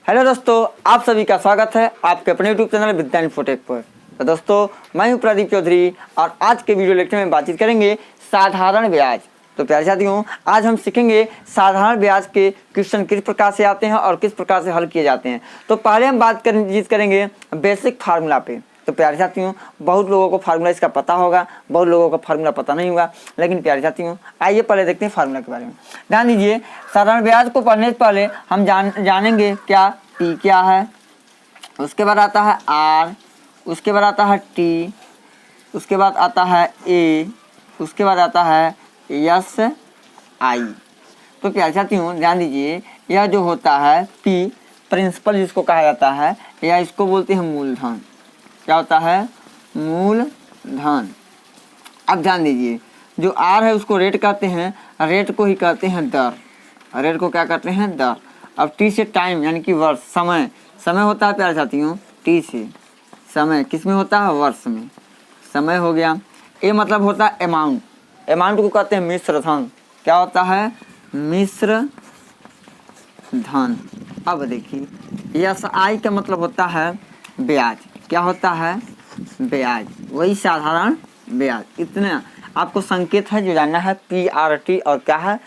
Hello दोस्तों, आप सभी का स्वागत है आपके अपने यूट्यूब चैनल विद्या इन्फोटेक पर। तो दोस्तों, मैं हूं प्रदीप चौधरी और आज के वीडियो लेक्चर में बातचीत करेंगे साधारण ब्याज। तो प्यारे साथियों, आज हम सीखेंगे साधारण ब्याज के क्वेश्चन किस प्रकार से आते हैं और किस प्रकार से हल किए जाते हैं। तो पहले हम बात करेंगे बेसिक फार्मूला पे। तो प्यारे साथियों, बहुत लोगों को फार्मूला इसका पता होगा, बहुत लोगों को फार्मूला पता नहीं होगा। लेकिन प्यारे साथियों, आइए पहले देखते हैं फार्मूला के बारे में। ध्यान दीजिए, साधारण ब्याज को पढ़ने से पहले हम जानेंगे क्या टी क्या है, उसके बाद आता है आर, उसके बाद आता है टी, उसके बाद आता है ए, उसके बाद आता है एस आई। तो प्यारे साथियों ध्यान दीजिए, यह जो होता है पी प्रिंसिपल जिसको कहा जाता है, या इसको बोलते हैं मूलधन। क्या होता है? मूलधन। अब ध्यान दीजिए, जो आर है उसको रेट कहते हैं, रेट को ही कहते हैं दर। रेट को क्या कहते हैं? दर। अब टी से टाइम यानी कि वर्ष, समय। समय होता है प्यारे साथियों टी से। समय किस में होता है? वर्ष में। समय हो गया। ए मतलब होता है अमाउंट। अमाउंट को कहते हैं मिश्र धन। क्या होता है? मिश्र धन। अब देखिए, एस आई का मतलब होता है ब्याज। क्या होता है? ब्याज। वही साधारण ब्याज। इतना आपको संकेत है जो जानना है, पी आर टी और क्या है?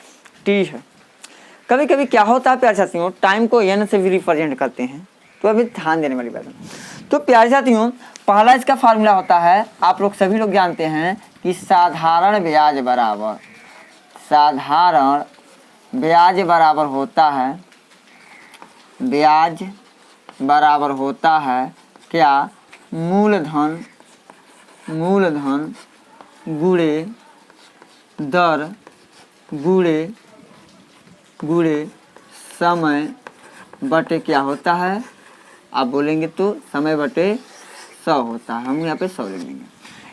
टी है। कभी कभी क्या होता है प्यारे साथियों, टाइम को एन से भी रिप्रेजेंट करते हैं। तो अभी ध्यान देने वाली बात है। तो प्यारे साथियों, पहला इसका फार्मूला होता है, आप लोग सभी लोग जानते हैं कि साधारण ब्याज बराबर होता है, ब्याज बराबर होता है क्या? मूलधन गुणे दर गुणे समय बटे क्या होता है? आप बोलेंगे तो समय बटे 100 होता है। हम यहाँ पे 100 ले लेंगे।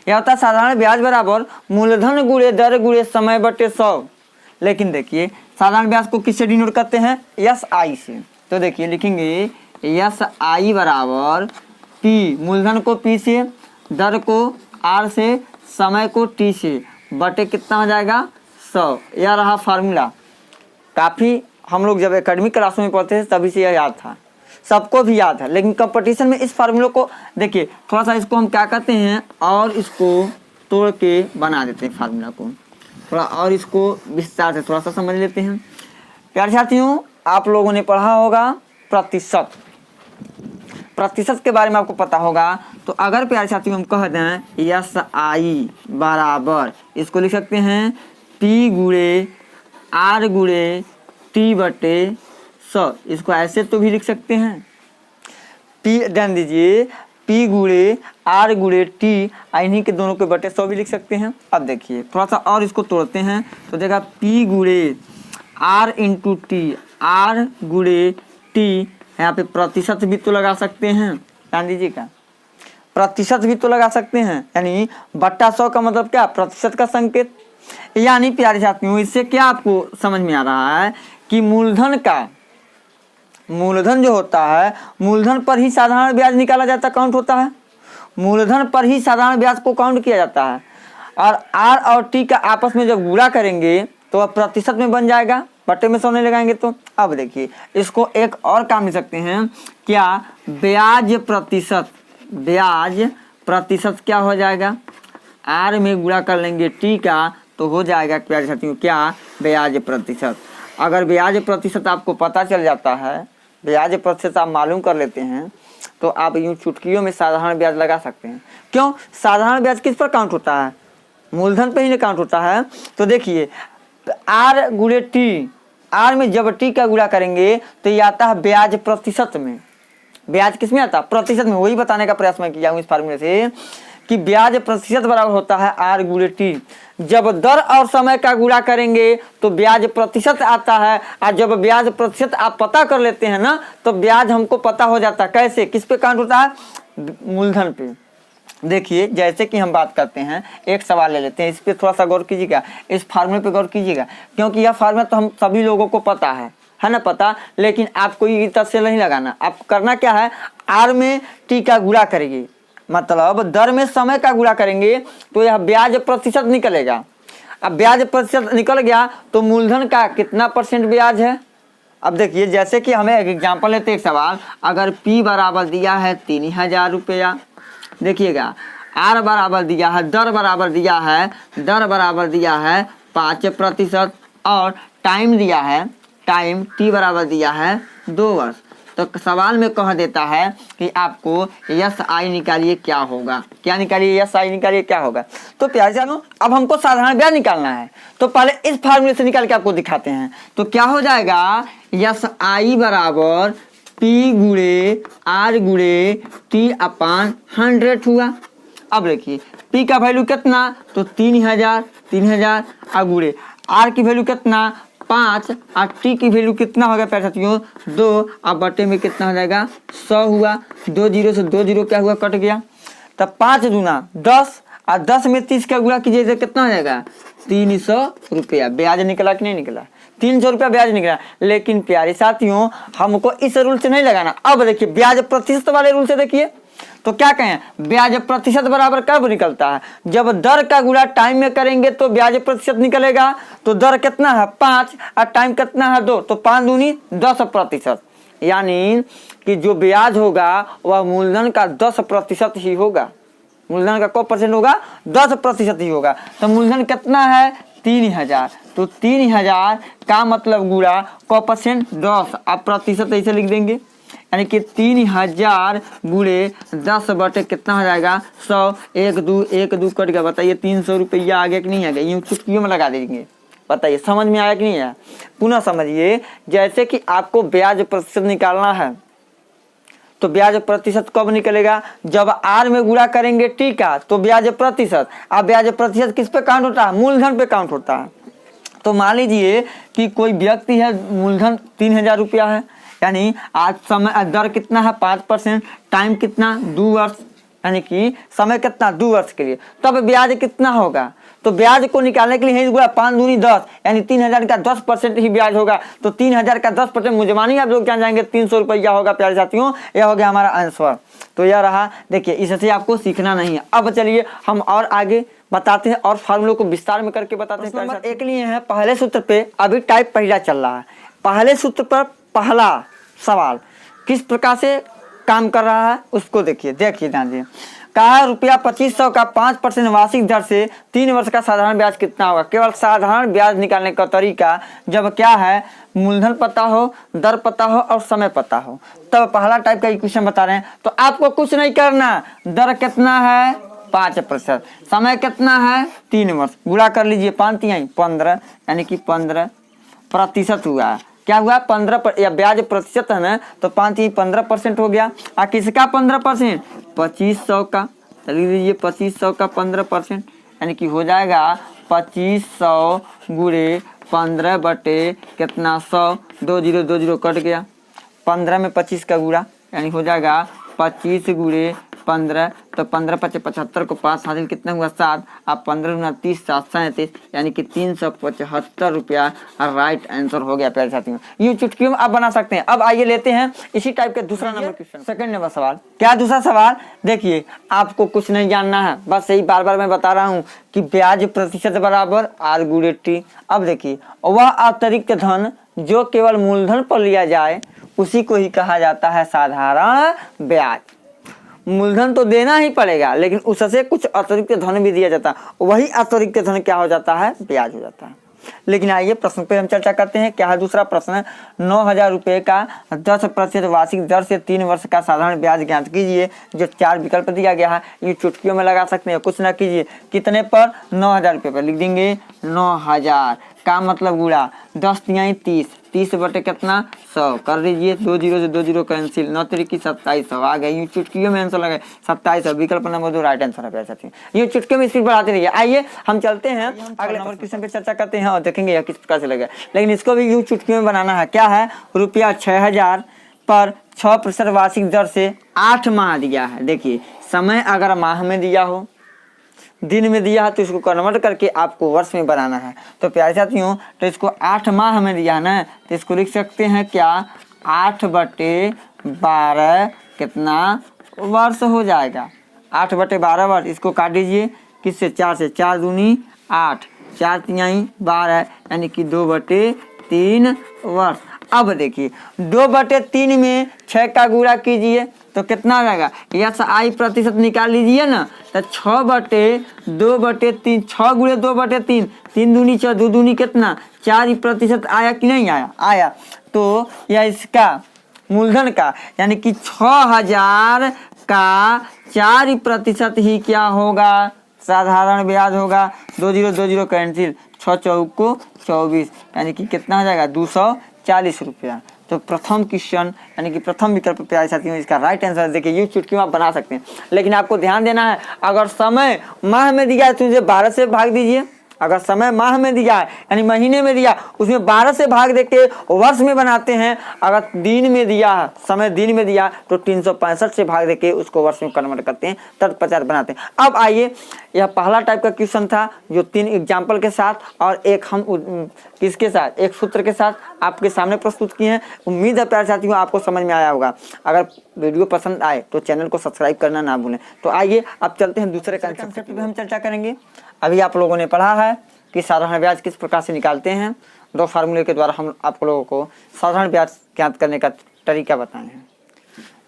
यह होता है साधारण ब्याज बराबर मूलधन गुणे दर गुणे समय बटे 100। लेकिन देखिए, साधारण ब्याज को किससे डिनोट करते हैं? एस आई से। तो देखिए लिखेंगे एस आई बराबर पी, मूलधन को पी से, दर को आर से, समय को टी से, बटे कितना हो जाएगा? 100। यह रहा फार्मूला। काफ़ी हम लोग जब एकेडमिक क्लासों में पढ़ते थे तभी से यह याद था, सबको भी याद है। लेकिन कंपटीशन में इस फार्मूले को देखिए, थोड़ा सा इसको हम क्या करते हैं और इसको तोड़ के बना देते हैं फार्मूला को, थोड़ा और इसको विस्तार से थोड़ा सा समझ लेते हैं। प्यारे साथियों, आप लोगों ने पढ़ा होगा प्रतिशत के बारे में आपको पता होगा। तो अगर प्यारे साथियों हम कह दें एस आई बराबर, इसको लिख सकते हैं पी गुणे आर गुणे टी बटे 100। इसको ऐसे तो भी लिख सकते हैं, पी, ध्यान दीजिए, पी गुणे आर गुणे टी, इन्हीं के दोनों के बटे 100 भी लिख सकते हैं। अब देखिए थोड़ा सा और इसको तोड़ते हैं तो देखा पी गुणे आर इंटू टी, आर गुणे टी। यहाँ पे प्रतिशत भी तो लगा सकते हैं, ध्यान दीजिएगा, प्रतिशत भी तो लगा सकते हैं, यानी बट्टा 100 का मतलब क्या? प्रतिशत का संकेत। यानी प्यारे साथियों, इससे क्या आपको समझ में आ रहा है कि मूलधन जो होता है, मूलधन पर ही साधारण ब्याज निकाला जाता, काउंट होता है। मूलधन पर ही साधारण ब्याज को काउंट किया जाता है। और आर और टी का आपस में जब गुणा करेंगे तो वह प्रतिशत में बन जाएगा, बट्टे में 100 नहीं लगाएंगे तो। अब देखिए, इसको एक और काम लिख सकते हैं, क्या? ब्याज प्रतिशत क्या हो जाएगा? आर में गुणा कर लेंगे टी का तो हो जाएगा प्यारे साथियों क्या? ब्याज प्रतिशत। अगर ब्याज प्रतिशत आपको पता चल जाता है, ब्याज प्रतिशत आप मालूम कर लेते हैं, तो आप यूँ चुटकियों में साधारण ब्याज लगा सकते हैं। क्यों? साधारण ब्याज किस पर काउंट होता है? मूलधन पे ही नहीं काउंट होता है। तो देखिए, आर गुणे टी, आर में जब टी का गुणा करेंगे तो ये आता है ब्याज प्रतिशत में। ब्याज किस में आता है? प्रतिशत में। वही बताने का प्रयास मैं किया हूँ इस फार्मूले से कि ब्याज प्रतिशत बराबर होता है आर गुणे टी। जब दर और समय का गुणा करेंगे तो ब्याज प्रतिशत आता है, और जब ब्याज प्रतिशत आप पता कर लेते हैं ना, तो ब्याज हमको पता हो जाता है। कैसे? किस पे काउंट होता है? मूलधन पे। देखिए, जैसे कि हम बात करते हैं, एक सवाल ले लेते हैं, इस पर थोड़ा सा गौर कीजिएगा, इस फार्मूले पे गौर कीजिएगा, क्योंकि यह फार्मूला तो हम सभी लोगों को पता है ना, पता। लेकिन आपको ये तरह से नहीं लगाना। आपको करना क्या है? आर में टी का गुणा करेंगे, मतलब दर में समय का गुणा करेंगे तो यह ब्याज प्रतिशत निकलेगा। अब ब्याज प्रतिशत निकल गया तो मूलधन का कितना % ब्याज है? अब देखिए जैसे कि हमें एक एग्जाम्पल लेते हैं, एक सवाल, अगर P बराबर दिया है 3000 रुपया, देखिएगा R बराबर दिया है, दर बराबर दिया है 5% और टाइम दिया है, टाइम T बराबर दिया है 2 वर्ष। तो सवाल में कह देता है कि आपको SI निकालिए क्या होगा, क्या निकालिए, SI निकालिए क्या होगा। तो प्यारे जानो अब हमको साधारण ब्याज निकालना है, तो पहले इस फार्मूले से निकाल के आपको दिखाते हैं। तो क्या हो जाएगा, SI बराबर P गुणे R गुणे T/100 हुआ। अब देखिए P का वैल्यू कितना, तो 3000 और गुणे R की वैल्यू कितना 5 और T की वैल्यू कितना होगा प्यारे साथियों 2, अब बटे में कितना हो जाएगा 100 हुआ। 2 जीरो से 2 जीरो क्या हुआ, कट गया। तब 5 दूना 10 और 10 में 30 का गुणा कीजिए तो कितना हो जाएगा 300 रुपया। ब्याज निकला कि नहीं निकला, 300 रुपया ब्याज निकला। लेकिन प्यारे साथियों हमको इस रूल से नहीं लगाना। अब देखिए ब्याज प्रतिशत वाले रूल से देखिए, तो क्या कहें, ब्याज प्रतिशत बराबर कब निकलता है, जब दर का गुणा टाइम में करेंगे तो ब्याज प्रतिशत निकलेगा। तो दर कितना है 5 और टाइम कितना है 2, तो 5 दूनी 10%, यानी कि जो ब्याज होगा वह मूलधन का 10% ही होगा। मूलधन का कौ परसेंट होगा, 10% ही होगा। तो मूलधन कितना है 3000, तो 3000 का मतलब गुणा कौ परसेंट 10, आप प्रतिशत ऐसे लिख देंगे, यानी कि 3000 गुणे 10 बटे कितना हो जाएगा 100। 1 2 कट गया, बताइए 300 रुपया आ गया कि नहीं आ गया, यूँ चुटकियों में लगा देंगे। बताइए समझ में आया कि नहीं आया, पुनः समझिए। जैसे कि आपको ब्याज प्रतिशत निकालना है, तो ब्याज प्रतिशत कब निकलेगा, जब R में गुणा करेंगे T का, तो ब्याज प्रतिशत। अब ब्याज प्रतिशत किस पे काउंट होता है, मूलधन पे काउंट होता है। तो मान लीजिए कि कोई व्यक्ति है, मूलधन 3000 रुपया है, यानी आज समय दर कितना है 5%, टाइम कितना 2 वर्ष, यानी कि समय कितना 2 वर्ष के लिए। तब ब्याज कितना होगा, तो ब्याज को निकालने के लिए 5 दूनी 10, यानी 3000 का 10% ही ब्याज होगा। तो 3000 का 10% मुझमानी आप लोग क्या जाएंगे 300 रुपया होगा प्यारे साथियों, यह हो गया हमारा आंसर। तो यह रहा, देखिए इससे आपको सीखना नहीं है। अब चलिए हम और आगे बताते हैं और फार्मूलों को विस्तार में करके बताते हैं। नंबर 1 लिए हैं पहले सूत्र पे, अभी टाइप पहला चल रहा है। पहले सूत्र पर पहला सवाल किस प्रकार से काम कर रहा है उसको देखिए ध्यान दिए। कहा रुपया 2500 का 5% वार्षिक दर से 3 वर्ष का साधारण ब्याज कितना होगा। केवल साधारण ब्याज निकालने का तरीका, जब क्या है मूलधन पता हो, दर पता हो और समय पता हो, तब पहला टाइप का इक्वेशन बता रहे हैं। तो आपको कुछ नहीं करना, दर कितना है 5%, समय कितना है 3 वर्ष, गुणा कर लीजिए 5 3 15, यानी कि 15% हुआ। क्या हुआ 15 या ब्याज प्रतिशत है ना, तो 5 15% हो गया। और किसका 15%, 2500 का, चलिए लीजिए 2500 का 15%, यानी कि हो जाएगा 2500 गुणे 15 बटे कितना 100, 2 जीरो कट गया। 15 में 25 का गुणा, यानी हो जाएगा 25 गुणे 15, तो 15 5 75 को 5 हासिल कितना हुआ 7, अब 15 गुना 30 7 37, यानी कि 375 रुपया राइट आंसर हो गया प्यारे साथियों। ये चुटकियों में आप बना सकते हैं। अब आइए लेते हैं इसी टाइप के दूसरा नंबर क्वेश्चन, सेकंड नंबर सवाल। क्या दूसरा सवाल, देखिए आपको कुछ नहीं जानना है, बस यही बार बार मैं बता रहा हूँ कि ब्याज प्रतिशत बराबर R गुणे T। अब देखिए वह अतिरिक्त धन जो केवल मूलधन पर लिया जाए उसी को ही कहा जाता है साधारण ब्याज। मूलधन तो देना ही पड़ेगा, लेकिन उससे कुछ अतिरिक्त धन भी दिया जाता है, वही अतिरिक्त धन क्या हो जाता है ब्याज हो जाता है। लेकिन आइए प्रश्न पे हम चर्चा करते हैं। क्या है दूसरा प्रश्न, 9000 रुपये का 10% वार्षिक दर से 3 वर्ष का साधारण ब्याज ज्ञात कीजिए। जो 4 विकल्प दिया गया है ये चुटकियों में लगा सकते हैं, कुछ ना कीजिए। कितने पर, 9000 रुपये पर लिख देंगे 9000 का मतलब गुणा 10 3 30, 30 बटे कितना 100 कर लीजिए। 2 जीरो से 2 जीरो कैंसिल, 9 3 2700 आ गए। ये चुटकियों में आंसर लगे 2700, विकल्प नंबर 2 राइट आंसर है प्यारे साथियों। ये चुटकियों में स्पीड बढ़ाते रहिए। आइए हम चलते हैं अगले नंबर क्वेश्चन पे चर्चा करते हैं और देखेंगे यह किस प्रकार से लगे, लेकिन इसको भी यूं चुटकियों में बनाना है। क्या है, रुपया 6000 पर 6% वार्षिक दर से 8 माह दिया है। देखिए समय अगर माह में दिया हो, दिन में दिया है, तो इसको कन्वर्ट करके आपको वर्ष में बनाना है। तो प्यारे साथियों तो इसको 8 माह में दिया है ना, तो इसको लिख सकते हैं क्या 8/12 कितना वर्ष हो जाएगा, 8/12 वर्ष। इसको काट दीजिए किससे, 4 से, 4 दूनी 8, 4 3 12, यानी कि 2/3 वर्ष। अब देखिए 2/3 में 6 का गुणा कीजिए तो कितना आ जाएगा, यस आई प्रतिशत निकाल लीजिए ना, तो 6/2/3, 6 गुणे 2/3, 3 दूनी 6, 2 दूनी कितना 4 प्रतिशत आया कि नहीं आया, आया। तो यह इसका मूलधन का यानी कि 6000 का 4% ही क्या होगा, साधारण ब्याज होगा। 2 0 कैंसिल, 6 चौक को 24 यानी कि कितना हो जाएगा 240 रुपया। तो प्रथम क्वेश्चन यानी कि प्रथम विकल्प प्यारे साथियों इसका राइट आंसर। देखिए ये चुटकी में आप बना सकते हैं, लेकिन आपको ध्यान देना है अगर समय माह में दिया है तो इसे 12 से भाग दीजिए। अगर समय माह में दिया है यानी महीने में दिया, उसमें 12 से भाग देके वर्ष में बनाते हैं। अगर दिन में दिया है, समय दिन में दिया तो 365 से भाग देके उसको वर्ष में कन्वर्ट करते हैं, तब 50 बनाते हैं। अब आइए, यह पहला टाइप का क्वेश्चन था जो 3 एग्जाम्पल के साथ और एक हम किसके साथ, एक सूत्र के साथ आपके सामने प्रस्तुत किए हैं। उम्मीद है प्यारे साथियों आपको समझ में आया होगा। अगर वीडियो पसंद आए तो चैनल को सब्सक्राइब करना ना भूलें। तो आइए अब चलते हैं दूसरे कंसेप्ट पे हम चर्चा करेंगे। अभी आप लोगों ने पढ़ा है कि साधारण ब्याज किस प्रकार से निकालते हैं। 2 फार्मूले के द्वारा हम आप लोगों को साधारण ब्याज ज्ञात करने का तरीका बताए हैं।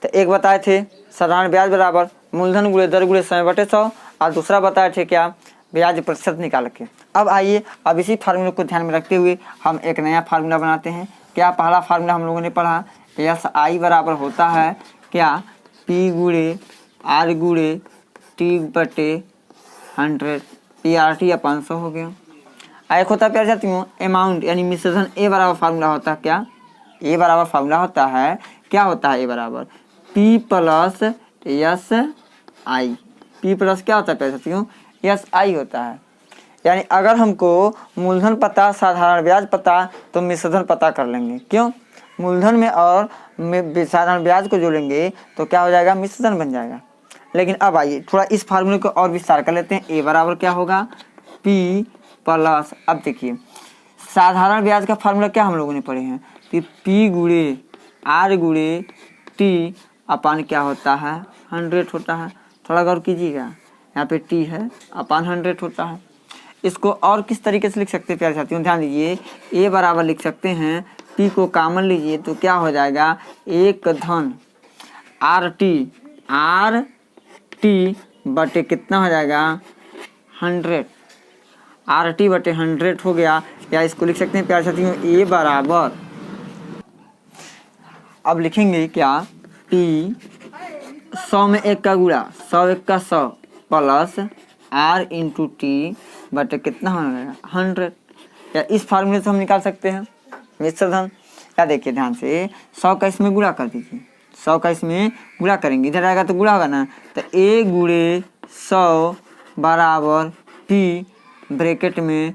तो एक बताए थे साधारण ब्याज बराबर मूलधन गुणे दर गुणे समय बटे 100, और दूसरा बताए थे क्या, ब्याज प्रतिशत निकाल के। अब आइए, अब इसी फार्मूले को ध्यान में रखते हुए हम एक नया फार्मूला बनाते हैं। क्या पहला फार्मूला हम लोगों ने पढ़ा, यस आई बराबर होता है क्या, पी गुणे आर गुणे टी बटे 100, PRT या 500 हो गया। एक होता है प्यारे साथियों अमाउंट यानी मिश्रधन, ए बराबर फार्मूला होता है क्या, ए बराबर फार्मूला होता है क्या, होता है ए बराबर P plus S I. P plus क्या होता है प्यारे साथियों, एस आई होता है। यानी अगर हमको मूलधन पता, साधारण ब्याज पता, तो मिश्रधन पता कर लेंगे। क्यों, मूलधन में और साधारण ब्याज को जोड़ेंगे तो क्या हो जाएगा, मिश्रधन बन जाएगा। लेकिन अब आइए थोड़ा इस फार्मूले को और विस्तार कर लेते हैं। ए बराबर क्या होगा, P प्लस, अब देखिए साधारण ब्याज का फार्मूला क्या हम लोगों ने पढ़े हैं कि P गुणे आर गुणे टी अपान क्या होता है, 100 होता है। थोड़ा गौर कीजिएगा, यहाँ पे T है अपान 100 होता है। इसको और किस तरीके से लिख सकते हैं प्यारे साथियों, ध्यान दीजिए। ए बराबर लिख सकते हैं, P को कॉमन लीजिए तो क्या हो जाएगा, 1 धन आर टी बटे कितना हो जाएगा 100, RT बटे 100 हो गया। या इसको लिख सकते हैं प्यारे साथियों ए बराबर, अब लिखेंगे क्या, P 100 में 1 का गुणा, 100 1 का 100 प्लस R इंटू टी बटे कितना हो जाएगा 100। या इस फार्मूले से हम निकाल सकते हैं मिश्रधन। या देखिए ध्यान से, 100 का इसमें गुणा कर दीजिए, 100 का इसमें गुणा करेंगे, इधर आएगा तो गुणा होगा ना, तो A गुणे 100 बराबर P ब्रैकेट में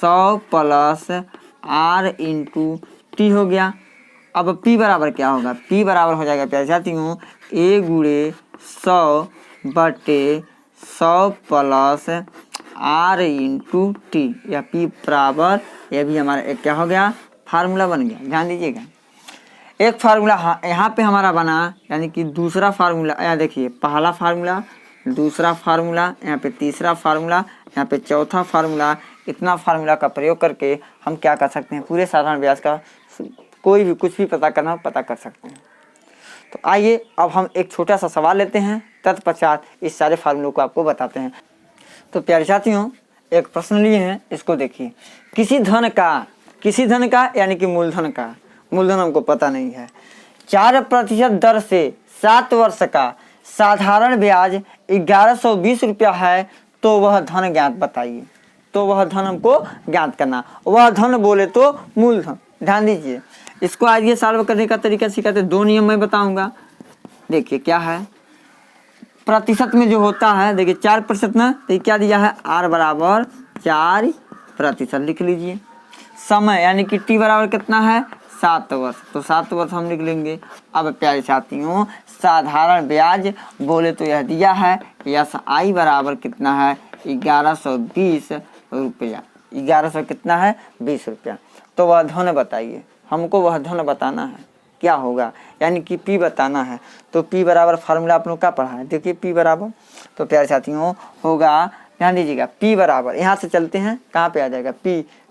100 प्लस R इंटू टी हो गया। अब P बराबर क्या होगा, P बराबर हो जाएगा प्यारे साथियों A गुणे 100 बटे 100 प्लस R इंटू टी, या P बराबर, यह भी हमारा एक क्या हो गया, फार्मूला बन गया। ध्यान दीजिएगा, एक फार्मूला यहाँ पे हमारा बना, यानी कि दूसरा फार्मूला, यहाँ देखिए पहला फार्मूला, दूसरा फार्मूला, यहाँ पे तीसरा फार्मूला, यहाँ पे चौथा फार्मूला। इतना फार्मूला का प्रयोग करके हम क्या कर सकते हैं, पूरे साधारण ब्याज का कोई भी कुछ भी पता करना हो पता कर सकते हैं। तो आइए अब हम एक छोटा सा सवाल लेते हैं, तत्पश्चात इस सारे फार्मूलों को आपको बताते हैं। तो प्यारे साथियों एक प्रश्न लिए हैं, इसको देखिए। किसी धन का यानी कि मूलधन का, मूलधन हमको पता नहीं है, 4% दर से 7 वर्ष का साधारण ब्याज 1120 रुपया है, तो वह धन ज्ञात बताइए। तो वह धन हमको ज्ञात करना, वह धन बोले तो मूलधन। ध्यान दीजिए, इसको आज ये सॉल्व करने का तरीका सिखाते, 2 नियम मैं बताऊंगा। देखिए क्या है, प्रतिशत में जो होता है, देखिए 4% ना, तो क्या दिया है, R बराबर 4% लिख लीजिए। समय यानी कि T बराबर कितना है, 7 वर्ष, तो 7 वर्ष हम लिख लेंगे। अब प्यारे साथियों साधारण ब्याज बोले तो यह दिया है, यस आई बराबर कितना है, 1120 रुपया। 1100 कितना है, 20 रुपया। तो वह धन बताइए, हमको वह धन बताना है, क्या होगा, यानी कि P बताना है। तो P बराबर फार्मूला आप लोग का पढ़ा है, देखिए P बराबर, तो प्यारे साथियों होगा, ध्यान दीजिएगा, P बराबर, यहाँ से चलते हैं, कहाँ पे आ जाएगा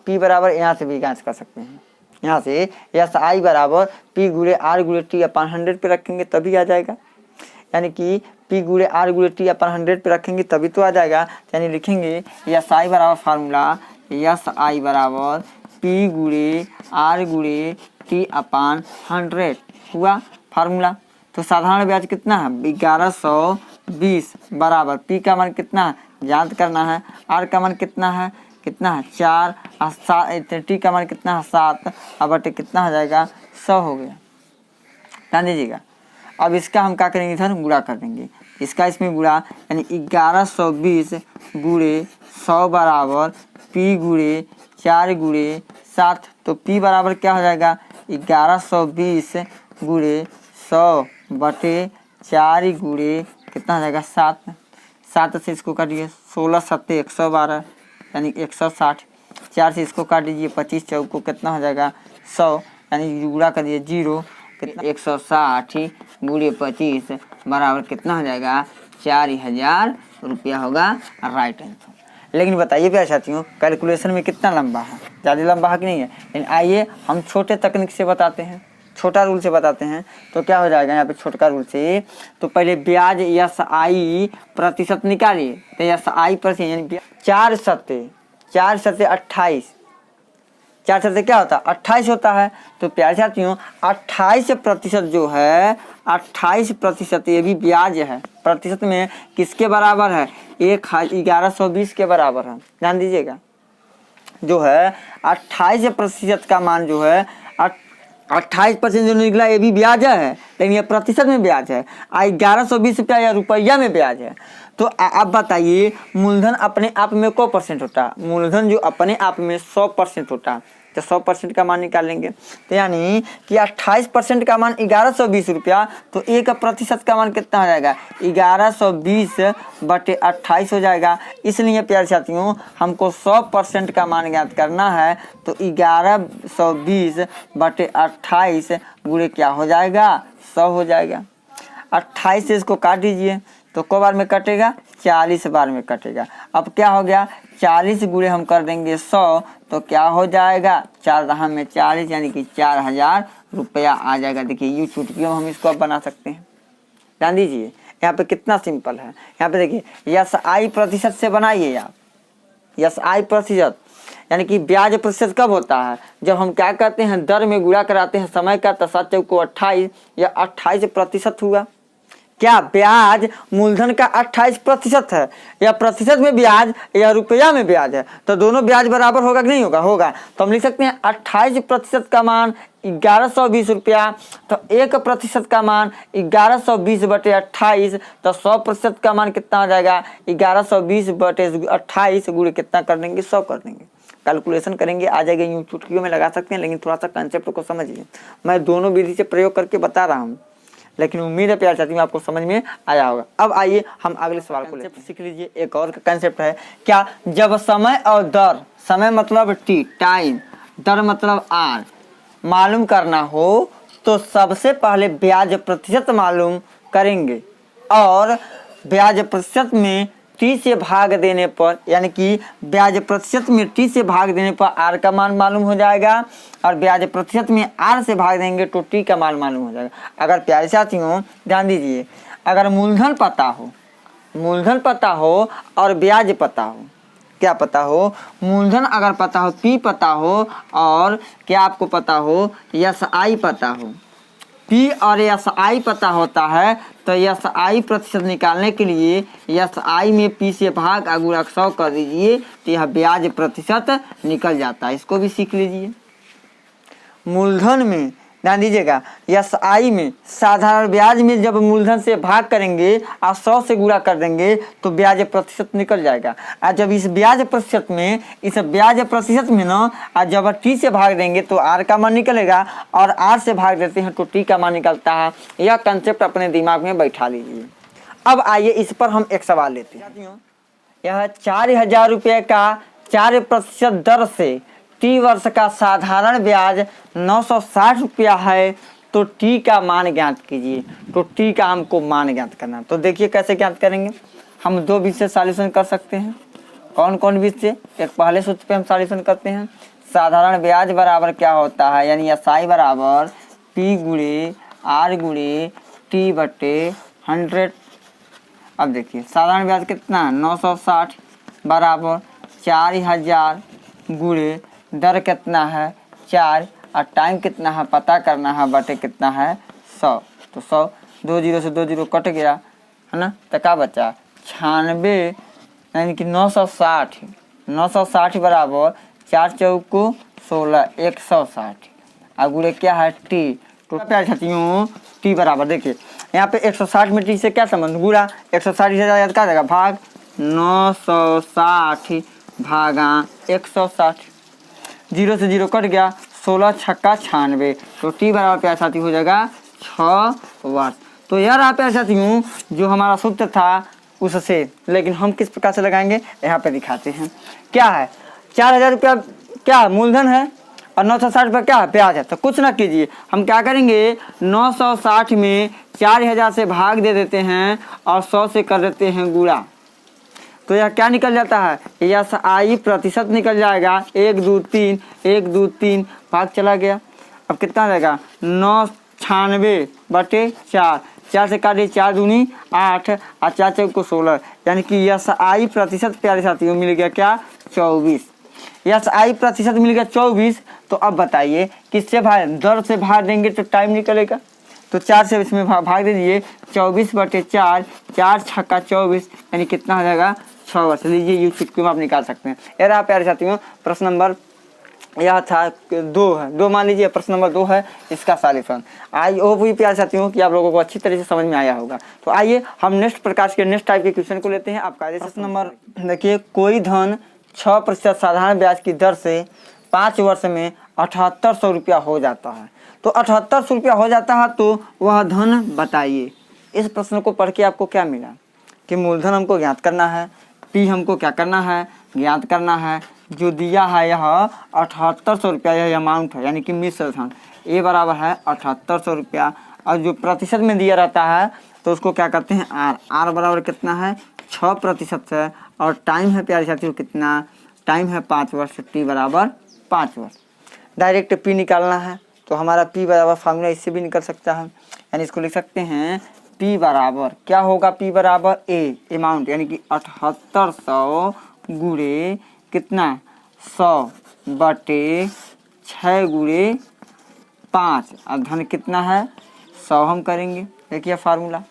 P बराबर, यहाँ से भी जांच कर सकते हैं, यहाँ से यस आई बराबर पी गुणे आर गुणे टी अपन 100 पे रखेंगे तभी आ जाएगा, यानी कि पी गुणे आर गुणे टी अपन 100 पे रखेंगे तभी तो आ जाएगा। यानी लिखेंगे यस आई बराबर फार्मूला यस आई बराबर पी गुणे आर गुणे टी अपन 100 हुआ फार्मूला। तो साधारण ब्याज कितना है 1120 बराबर पी का मान कितना है याद करना है, आर का मान कितना है 4 और 7, टी का मान कितना है 7 अब बटे कितना हो जाएगा 100 हो गया। ध्यान दीजिएगा। अब इसका हम क्या करेंगे इधर गुणा कर देंगे, इसका इसमें गुणा यानी 1120 गुणे 100 बराबर पी गुणे 4 गुणे 7। तो पी बराबर क्या हो जाएगा 1120 गुणे 100 बटे 4 गुणे कितना हो जाएगा 7। 7 से इसको काटिए 16 7 112 यानी 160। 4 से इसको काट दीजिए 25 चौको कितना हो जाएगा 100 यानी गुणा कर दिए 0 कितना 160 गुणे 25 बराबर कितना हो जाएगा 4000 रुपया होगा राइट आंसर। लेकिन बताइए प्यारे साथियों कैलकुलेशन में कितना लंबा है, ज़्यादा लंबा है कि नहीं है। लेकिन आइए हम छोटे तकनीक से बताते हैं, छोटा रूल से बताते हैं। तो क्या हो जाएगा यहाँ पे छोटा रूल से, तो पहले ब्याज यस आई प्रतिशत निकालिए। तो यस आई प्रतिशत यानी 4 सत्ते 28, 4 सत्ते क्या होता है 28 होता है। तो प्यारे साथियों 28% जो है 28% ये भी ब्याज है, प्रतिशत में किसके बराबर है 1120 के बराबर है। ध्यान दीजिएगा जो है 28% का मान जो है 28% जो निकला ये भी ब्याज है, लेकिन ये प्रतिशत में ब्याज है। 1120 रुपया या रुपया में ब्याज है। तो आप बताइए मूलधन अपने आप में को परसेंट होता है, मूलधन जो अपने आप में 100% होता है। तो 100% का मान निकालेंगे तो यानी कि 28% का मान 1120 रुपया, तो 1% का मान कितना हो जाएगा 1120 बटे 28 हो जाएगा। इसलिए प्यारे साथियों हमको 100% का मान ज्ञात करना है। तो 1120 बटे 28 गुणे क्या हो जाएगा 100 हो जाएगा। 28 से इसको काट दीजिए तो को बार में कटेगा 40 बार में कटेगा। अब क्या हो गया 40 गुणे हम कर देंगे 100 तो क्या हो जाएगा 4 दहा में 40 यानी कि 4000 रुपया आ जाएगा। देखिए यू चुटकियों हम इसको अब बना सकते हैं। ध्यान दीजिए यहाँ पे कितना सिंपल है। यहाँ पे देखिए यस आई प्रतिशत से बनाइए आप, यस आई प्रतिशत यानी कि ब्याज प्रतिशत कब होता है जब हम क्या करते हैं दर में गुणा कराते हैं समय का। तो 7 चौको 28 या 28% हुआ। क्या ब्याज मूलधन का 28% है या प्रतिशत में ब्याज या रुपया में ब्याज है। तो दोनों ब्याज बराबर होगा कि नहीं होगा, होगा। तो हम लिख सकते हैं 28% का मान 1120 रुपया, तो 1% का मान 1120 बटे 28। तो 100% का मान कितना हो जाएगा 1120 बटे 28 गुणे कितना कर देंगे 100 कर देंगे। कैलकुलेशन करेंगे आ जाएगा, यूँ चुटकियों में लगा सकते हैं, लेकिन थोड़ा सा कंसेप्ट को समझिए। मैं दोनों विधि से प्रयोग करके बता रहा हूँ, लेकिन उम्मीद है प्यारे साथियों आपको समझ में आया होगा। अब आइए हम अगले सवाल को लेते हैं। सीख लीजिए एक और कंसेप्ट है क्या, जब समय और दर, समय मतलब टी टाइम, दर मतलब आर मालूम करना हो तो सबसे पहले ब्याज प्रतिशत मालूम करेंगे और ब्याज प्रतिशत में टी से भाग देने पर, यानी कि ब्याज प्रतिशत में टी से भाग देने पर आर का मान मालूम हो जाएगा और ब्याज प्रतिशत में आर से भाग देंगे तो टी का मान मालूम हो जाएगा। अगर प्यारे साथियों ध्यान दीजिए, अगर मूलधन पता हो और ब्याज पता हो, क्या पता हो मूलधन अगर पता हो पी पता हो और क्या आपको पता हो यस आई पता हो, पी और यस आई पता होता है तो यस आई प्रतिशत निकालने के लिए यस आई में पी से भाग गुणा 100 कर दीजिए तो यह ब्याज प्रतिशत निकल जाता है। इसको भी सीख लीजिए। मूलधन में ध्यान दीजिएगा यस आई में साधारण ब्याज में जब मूलधन से भाग करेंगे और 100 से गुणा कर देंगे तो ब्याज प्रतिशत निकल जाएगा। और जब इस ब्याज प्रतिशत में ना जब टी से भाग देंगे तो आर का मान निकलेगा और आर से भाग देते हैं तो टी का मान निकलता है। यह कंसेप्ट अपने दिमाग में बैठा लीजिए। अब आइए इस पर हम एक सवाल लेते हैं। यह 4000 रुपये का 4% दर से टी वर्ष का साधारण ब्याज 960 रुपया है तो टी का मान ज्ञात कीजिए। तो टी का हमको मान ज्ञात करना, तो देखिए कैसे ज्ञात करेंगे। हम 2 विधि से सॉल्यूशन कर सकते हैं। कौन कौन विधि से, एक पहले सूत्र पे हम सॉल्यूशन करते हैं। साधारण ब्याज बराबर क्या होता है, यानी SI बराबर P गुणे R गुणे T बटे 100। अब देखिए साधारण ब्याज कितना 960 बराबर 4000 गुणे दर कितना है 4 और टाइम कितना है पता करना है बटे कितना है 100। तो 100 2 जीरो से 2 जीरो कट गया है ना, तो क्या बचा 96 यानी कि 960 बराबर 4 चौको 16 160 और गुणे क्या है टी। तो प्यारे साथियों टी बराबर देखिए यहाँ पे 160 में टी से क्या संबंध गुणा 160 से याद क्या देगा भाग 960 भागा 160 जीरो से जीरो कट गया 16 छक्का 96 तो टी बराबर प्यारे साथी हो जाएगा 6 वर्ष। तो यार आप प्यारे साथियों जो हमारा सूत्र था उससे, लेकिन हम किस प्रकार से लगाएंगे यहाँ पे दिखाते हैं। क्या है 4000 रुपया क्या मूलधन है और 960 रुपये क्या है ब्याज है। तो कुछ ना कीजिए, हम क्या करेंगे 960 में 4000 से भाग दे देते हैं और 100 से कर देते हैं गुणा। तो यह क्या निकल जाता है SI प्रतिशत निकल जाएगा 1 2 3 1 2 3 भाग चला गया। अब कितना रहेगा 996 बटे 4 4 से काटिए 4 दूनी 8 और 4 चौको 16 यानी कि SI प्रतिशत प्यारे साथियों मिल गया क्या 24। SI प्रतिशत मिल गया 24। तो अब बताइए किससे भाग दर से भाग देंगे तो टाइम निकलेगा। तो 4 से इसमें भाग दे दीजिए 24 बटे 4 4 छक्का 24 यानी कितना हो जाएगा 6 वर्ष। लीजिए यू चुटकी में आप निकाल सकते हैं। यार आप प्यारे साथियों प्रश्न नंबर यह था 2 है 2 मान लीजिए प्रश्न नंबर 2 है इसका सॉल्यूशन। आई होप भी प्यारे साथियों कि आप लोगों को अच्छी तरह से समझ में आया होगा। तो आइए हम नेक्स्ट प्रकार के नेक्स्ट टाइप के क्वेश्चन को लेते हैं। आपका प्रश्न नंबर देखिए कोई धन 6% साधारण ब्याज की दर से 5 वर्ष में 7800 रुपया हो जाता है। तो 7800 रुपया हो जाता है तो वह धन बताइए। इस प्रश्न को पढ़ के आपको क्या मिला कि मूलधन हमको ज्ञात करना है, पी हमको क्या करना है ज्ञात करना है। जो दिया है यह 7800 रुपया यह अमाउंट है यानी कि मिश्र धन ए बराबर है 7800 रुपया। और जो प्रतिशत में दिया रहता है तो उसको क्या करते हैं आर बराबर कितना है 6% है और टाइम है प्यारे साथियों कितना टाइम है 5 वर्ष। टी बराबर 5 वर्ष। डायरेक्ट पी निकालना है तो हमारा पी बराबर फार्मूला इससे भी निकल सकता है यानी इसको लिख सकते हैं पी बराबर क्या होगा पी बराबर ए अमाउंट यानी कि 7800 गुणे कितना 100 बटे 6 गुणे 5 और धन कितना है 100 हम करेंगे। देखिए फार्मूला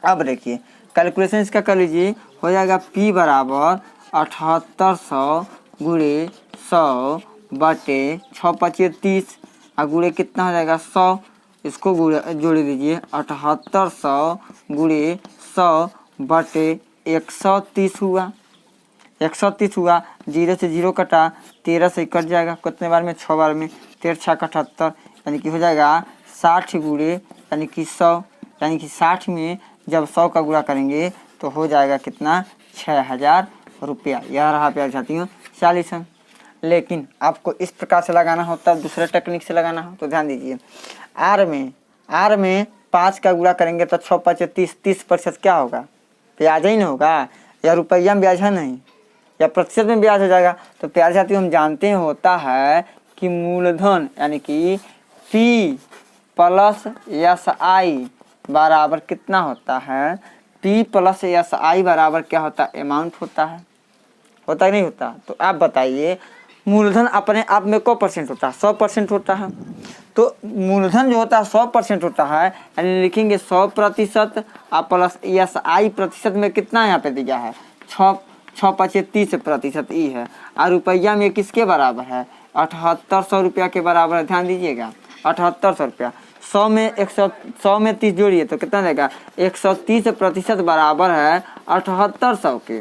अब देखिए कैलकुलेशन इसका कर लीजिए हो जाएगा पी बराबर 7800 गुणे 100 बटे 6 पचे 30 और गुणे कितना हो जाएगा 100 इसको जोड़ दीजिए 7800 गुणे 100 बटे 130 हुआ 130 हुआ 0 से 0 कटा 13 से कट जाएगा कितने बार में 6 बार में 13 6 78 यानी कि हो जाएगा 60 गुणे यानी कि 100 यानी कि 60 में जब 100 का गुणा करेंगे तो हो जाएगा कितना 6000 रुपया। यह रहा प्यारे साथियों सॉल्यूशन। लेकिन आपको इस प्रकार से लगाना होता है दूसरे टेक्निक से लगाना हो तो ध्यान दीजिए आर में 5 का गुणा करेंगे तो 6 5 30% क्या होगा ब्याज ही नहीं होगा या रुपया में ब्याज है नहीं या प्रतिशत में ब्याज हो जाएगा। तो प्यारे साथियों हम जानते हैं होता है कि मूलधन यानी कि P प्लस SI बराबर कितना होता है P प्लस SI बराबर क्या होता है अमाउंट होता है कि नहीं होता। तो आप बताइए मूलधन अपने आप में को परसेंट होता है 100% होता है। तो मूलधन जो होता है 100% होता है यानी लिखेंगे 100% और प्लस SI प्रतिशत में कितना यहाँ पे दिया है 6 5 30% ई है और रुपया में किसके बराबर है 7800 रुपया के बराबर। ध्यान दीजिएगा 7800 रुपया 100 में 30 जोड़िए तो कितना देगा 130% बराबर है 7800 के।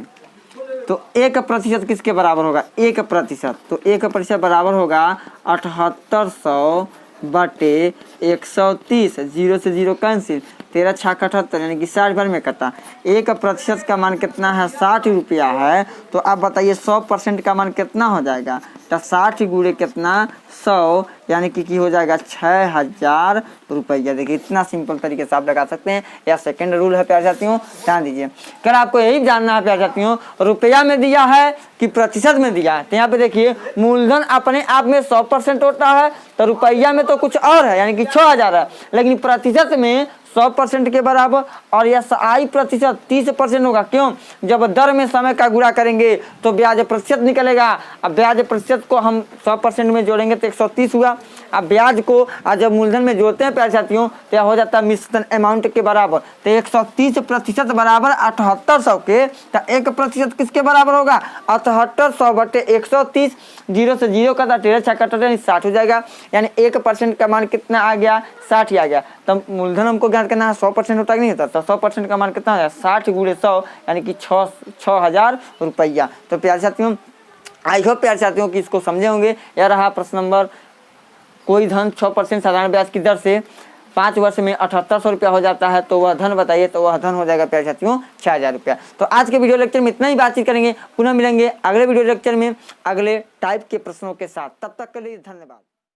तो 1% किसके बराबर होगा 1%। तो 1% बराबर होगा 7800 बटे 130, 0 से 0 कैंसिल, 13 छाक 78 यानी कि 60 भर में कटा। 1% का मान कितना है? 60 रुपया है। तो आप बताइए 100% का मान कितना हो जाएगा? तो 60 गुणे कितना? 100 यानी कि हो जाएगा 6000 रुपया। देखिए इतना सिंपल तरीके से आप लगा सकते हैं। या सेकंड रूल है प्यार साथियों, ध्यान दीजिए। अगर आपको यही जानना है प्यार साथियों रुपया में दिया है कि प्रतिशत में दिया है, तो यहाँ पे देखिए मूलधन अपने आप में 100% होता है, तो रुपया में तो कुछ और है यानी कि 6000 है, लेकिन प्रतिशत में 100% के बराबर। और यह आई प्रतिशत 30% होगा। क्यों? जब दर में समय का गुणा करेंगे तो ब्याज प्रतिशत निकलेगा। अब ब्याज प्रतिशत को हम 100% में जोड़ेंगे तो 130 हुआ। अब ब्याज को आज जब मूलधन में जोड़ते हैं प्यारे साथियों तो यह हो जाता है मिश्रण अमाउंट के बराबर। तो 130% बराबर 7800 के। तो 1% किसके बराबर होगा? 7800 बटे 130। 0 से 0 का 13 छक्का 60 हो जाएगा। यानी 1% का मान कितना आ गया? 60 ही आ गया। तब मूलधन हमको ज्ञात करना है 100% होता कि नहीं होता? तो 100% का मान कितना है? 60 गुणे 100 यानी कि 6000 रुपया। तो प्यारे साथियों आई होप प्यारे साथियों कि इसको समझे होंगे। यह रहा प्रश्न नंबर। कोई धन 6% साधारण ब्याज की दर से 5 वर्ष में 7800 रुपया हो जाता है, तो वह धन बताइए। तो वह धन हो जाएगा प्यारे साथियों 6000 रुपया। तो आज के वीडियो लेक्चर में इतना ही बातचीत करेंगे। पुनः मिलेंगे अगले वीडियो लेक्चर में अगले टाइप के प्रश्नों के साथ। तब तक के लिए धन्यवाद।